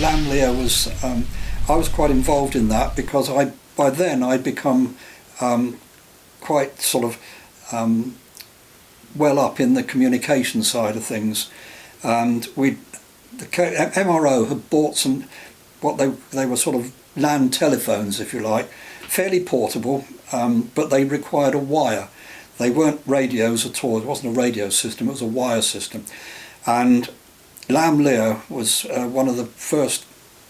Lamlia was, I was quite involved in that because by then I'd become quite sort of well up in the communication side of things, and the MRO had bought some, what they were sort of land telephones, if you like, fairly portable, but they required a wire. They weren't radios at all. It wasn't a radio system, it was a wire system. And Lamlia was one of the first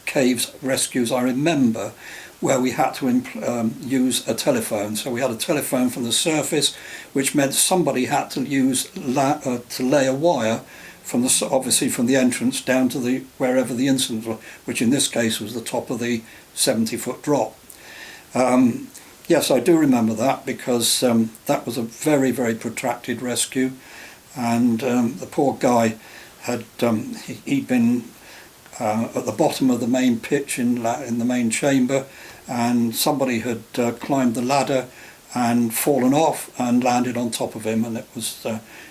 caves rescues I remember where we had to use a telephone. So we had a telephone from the surface, which meant somebody had to use to lay a wire from obviously from the entrance down to wherever the incident was, which in this case was the top of the 70-foot drop. Yes, I do remember that because that was a very, very protracted rescue, and the poor guy had he'd been at the bottom of the main pitch in the main chamber, and somebody had climbed the ladder and fallen off and landed on top of him, and it was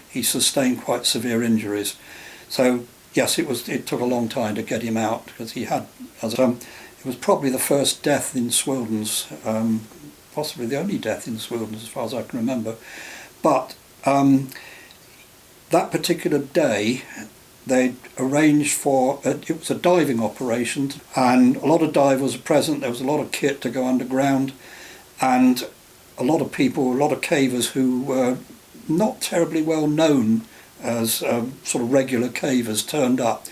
he sustained quite severe injuries. So yes, it took a long time to get him out because he had it was probably the first death in Swildens, possibly the only death in Swildens as far as I can remember. But that particular day they arranged for it was a diving operation, and a lot of divers were present. There was a lot of kit to go underground, and a lot of people, a lot of cavers who were not terribly well known as sort of regular cavers turned up,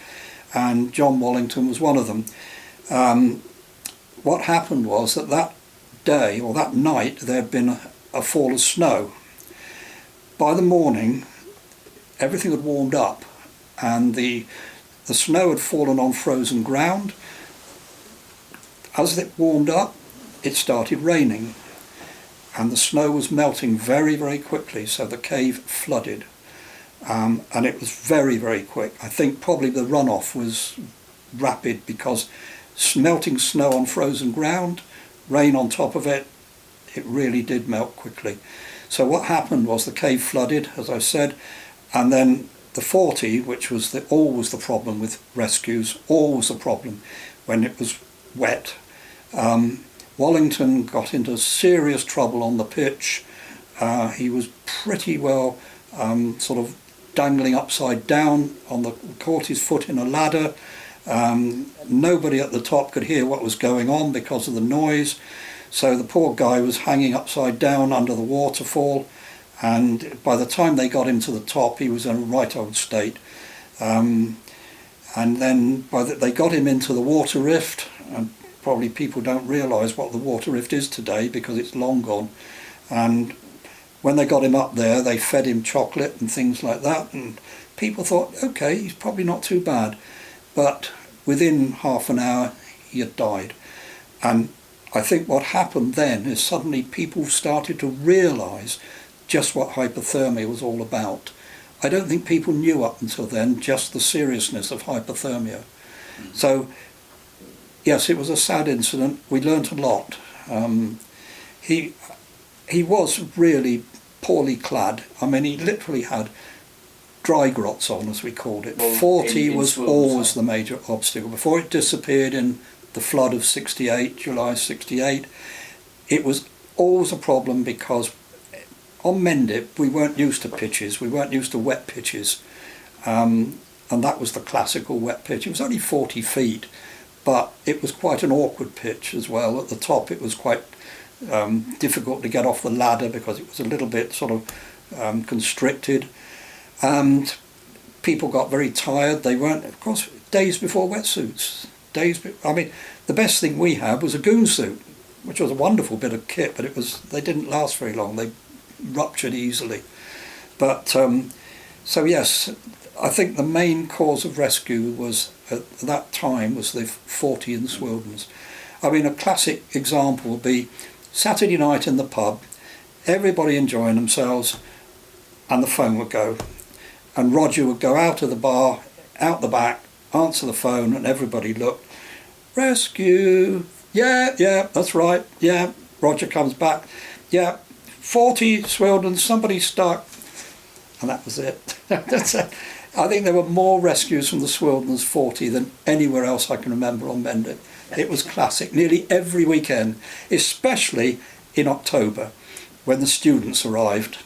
and John Wallington was one of them. What happened was that day or that night there had been a fall of snow. By the morning everything had warmed up, and the snow had fallen on frozen ground. As it warmed up, it started raining, and the snow was melting very, very quickly, so the cave flooded, and it was very, very quick. I think probably the runoff was rapid because melting snow on frozen ground, rain on top of it, it really did melt quickly. So what happened was the cave flooded, as I said, and then the 40, which was always the problem with rescues, always the problem when it was wet. Wallington got into serious trouble on the pitch. He was pretty well sort of dangling upside down caught his foot in a ladder. Nobody at the top could hear what was going on because of the noise. So the poor guy was hanging upside down under the waterfall, and by the time they got him to the top he was in a right old state. And then they got him into the water rift, and probably people don't realise what the water rift is today because it's long gone. And when they got him up there they fed him chocolate and things like that, and people thought, okay, he's probably not too bad. But within half an hour he had died. And I think what happened then is suddenly people started to realise just what hypothermia was all about. I don't think people knew up until then just the seriousness of hypothermia. So yes, it was a sad incident. We learnt a lot. He was really poorly clad. I mean, he literally had dry grots on, as we called it. 40 was always the major obstacle. Before it disappeared in the flood of 68, July 68, it was always a problem because on Mendip we weren't used to pitches, we weren't used to wet pitches, and that was the classical wet pitch. It was only 40 feet, but it was quite an awkward pitch as well. At the top it was quite difficult to get off the ladder because it was a little bit sort of constricted, and people got very tired. They weren't, of course, days before wetsuits. I mean, the best thing we had was a goon suit, which was a wonderful bit of kit, but they didn't last very long. They ruptured easily. But so yes, I think the main cause of rescue was at that time was the 40 in Swildens. I mean, a classic example would be Saturday night in the pub, everybody enjoying themselves, and the phone would go, and Roger would go out of the bar, out the back, answer the phone, and everybody looked. Rescue. Yeah, that's right. Yeah. Roger comes back. Yeah, 40 Swildens, somebody stuck. And that was it. I think there were more rescues from the Swildens 40 than anywhere else I can remember on Mendip. It was classic, nearly every weekend, especially in October when the students arrived.